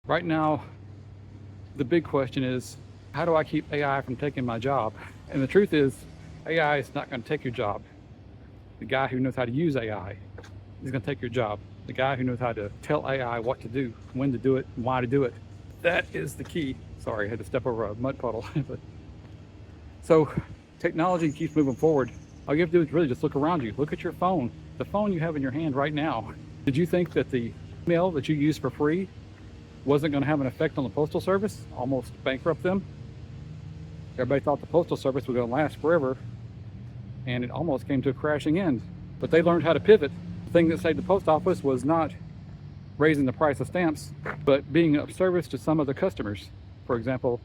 Right now, the big question is, how do I keep AI from taking my job? And the truth is, AI is not going to take your job. The guy who knows how to use AI is going to take your job. The guy who knows how to tell AI what to do, when to do it, and why to do it. That is the key. Sorry, I had to step over a mud puddle. So technology keeps moving forward. All you have to do is really just look around you. Look at your phone, the phone you have in your hand right now. Did you think that the email that you use for free wasn't going to have an effect on the Postal Service, almost bankrupt them? Everybody thought the Postal Service was going to last forever, and it almost came to a crashing end. But they learned how to pivot. The thing that saved the post office was not raising the price of stamps, but being of service to some of the customers. For example,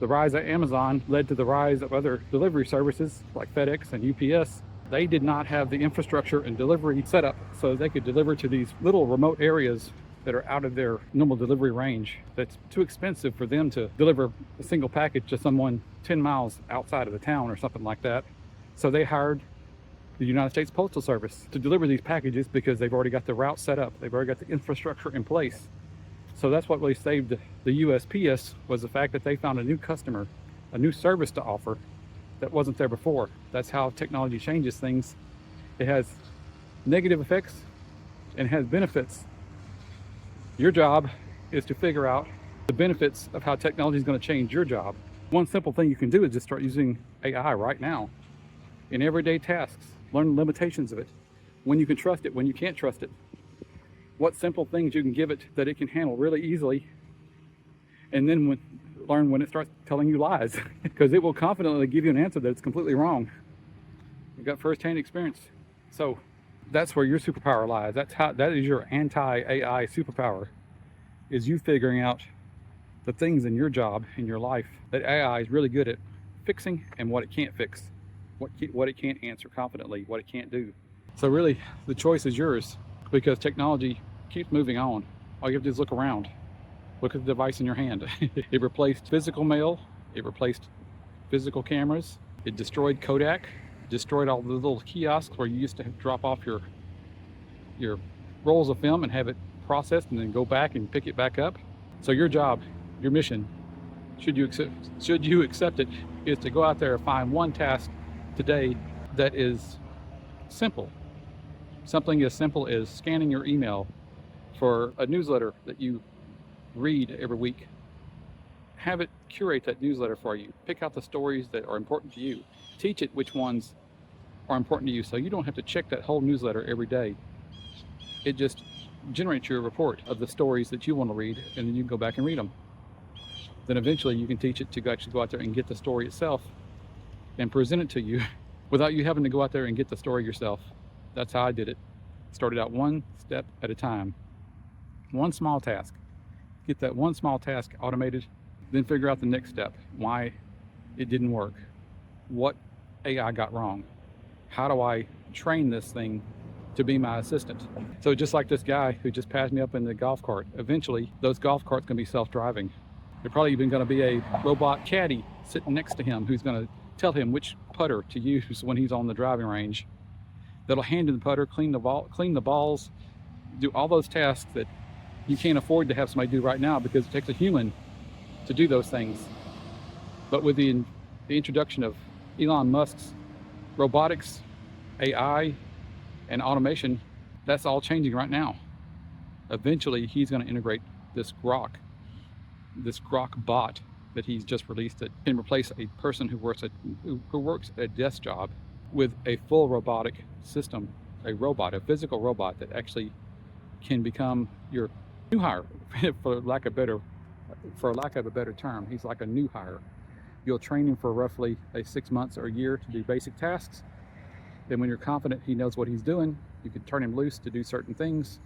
the rise of Amazon led to the rise of other delivery services like FedEx and UPS. They did not have the infrastructure and delivery set up so they could deliver to these little remote areas that are out of their normal delivery range. That's too expensive for them to deliver a single package to someone 10 miles outside of the town or something like that. So they hired the United States Postal Service to deliver these packages because they've already got the route set up. They've already got the infrastructure in place. So that's what really saved the USPS, was the fact that they found a new customer, a new service to offer that wasn't there before. That's how technology changes things. It has negative effects and it has benefits. Your job is to figure out the benefits of how technology is going to change your job. One simple thing you can do is just start using AI right now in everyday tasks. Learn the limitations of it, when you can trust it, when you can't trust it, what simple things you can give it that it can handle really easily, and then learn when it starts telling you lies, because it will confidently give you an answer that's completely wrong. You've got first-hand experience. So that's where your superpower lies. That is your anti-AI superpower, is you figuring out the things in your job, in your life, that AI is really good at fixing and what it can't fix, what it can't answer confidently, what it can't do. So really, the choice is yours, because technology keeps moving on. All you have to do is look around. Look at the device in your hand. It replaced physical mail. It replaced physical cameras. It destroyed Kodak. Destroyed all the little kiosks where you used to drop off your rolls of film and have it processed and then go back and pick it back up. So your job, your mission, should you accept it, is to go out there and find one task today that is simple. Something as simple as scanning your email for a newsletter that you read every week. Have it curate that newsletter for you. Pick out the stories that are important to you. Teach it which ones are important to you, so you don't have to check that whole newsletter every day. It just generates you a report of the stories that you want to read, and then you can go back and read them. Then eventually you can teach it to actually go out there and get the story itself and present it to you without you having to go out there and get the story yourself. That's how I did it. Started out one step at a time. One small task. Get that one small task automated, then figure out the next step. Why it didn't work. What AI got wrong. How do I train this thing to be my assistant? So just like this guy who just passed me up in the golf cart, eventually those golf carts can be self-driving. There's probably even going to be a robot caddy sitting next to him who's going to tell him which putter to use when he's on the driving range. That'll hand him the putter, clean the balls, do all those tasks that you can't afford to have somebody do right now because it takes a human to do those things. But with the introduction of Elon Musk's robotics, AI, and automation, that's all changing right now. Eventually, he's going to integrate this Grok bot that he's just released that can replace a person who works a desk job with a full robotic system, a physical robot that actually can become your new hire, for lack of a better term. He's like a new hire. You'll train him for roughly 6 months or a year to do basic tasks. Then when you're confident he knows what he's doing, you can turn him loose to do certain things,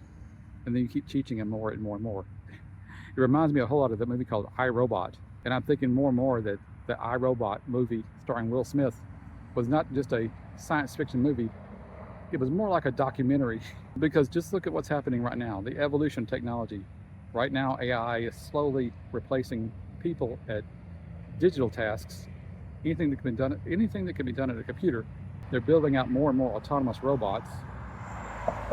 and then you keep teaching him more and more and more. It reminds me a whole lot of that movie called I, Robot. And I'm thinking more and more that the I, Robot movie starring Will Smith was not just a science fiction movie. It was more like a documentary, because just look at what's happening right now, the evolution of technology. Right now, AI is slowly replacing people at digital tasks. Anything that can be done at a computer. They're building out more and more autonomous robots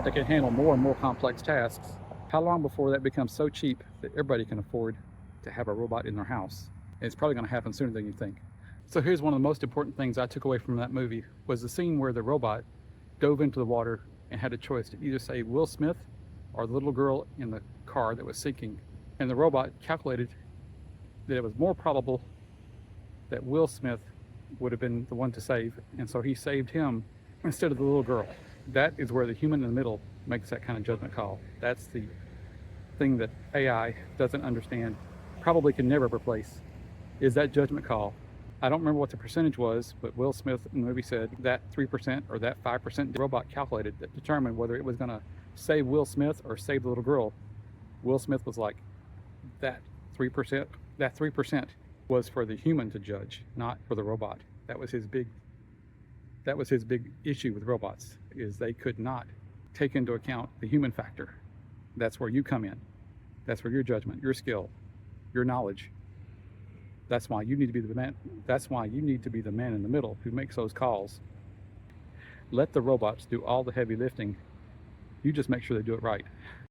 that can handle more and more complex tasks. How long before that becomes so cheap that everybody can afford to have a robot in their house? And it's probably going to happen sooner than you think. So here's one of the most important things I took away from that movie was the scene where the robot dove into the water and had a choice to either save Will Smith or the little girl in the car that was sinking. And the robot calculated that it was more probable that Will Smith would have been the one to save, and so he saved him instead of the little girl. That is where the human in the middle makes that kind of judgment call. That's the thing that AI doesn't understand, probably can never replace, is that judgment call. I don't remember what the percentage was, but Will Smith in the movie said that 3% or that 5% robot calculated that determined whether it was going to save Will Smith or save the little girl. Will Smith was like, that 3% was for the human to judge, not for the robot. That was his big issue with robots, is they could not take into account the human factor. That's where you come in. That's where your judgment, your skill, your knowledge. That's why you need to be the man. That's why you need to be the man in the middle who makes those calls. Let the robots do all the heavy lifting. You just make sure they do it right.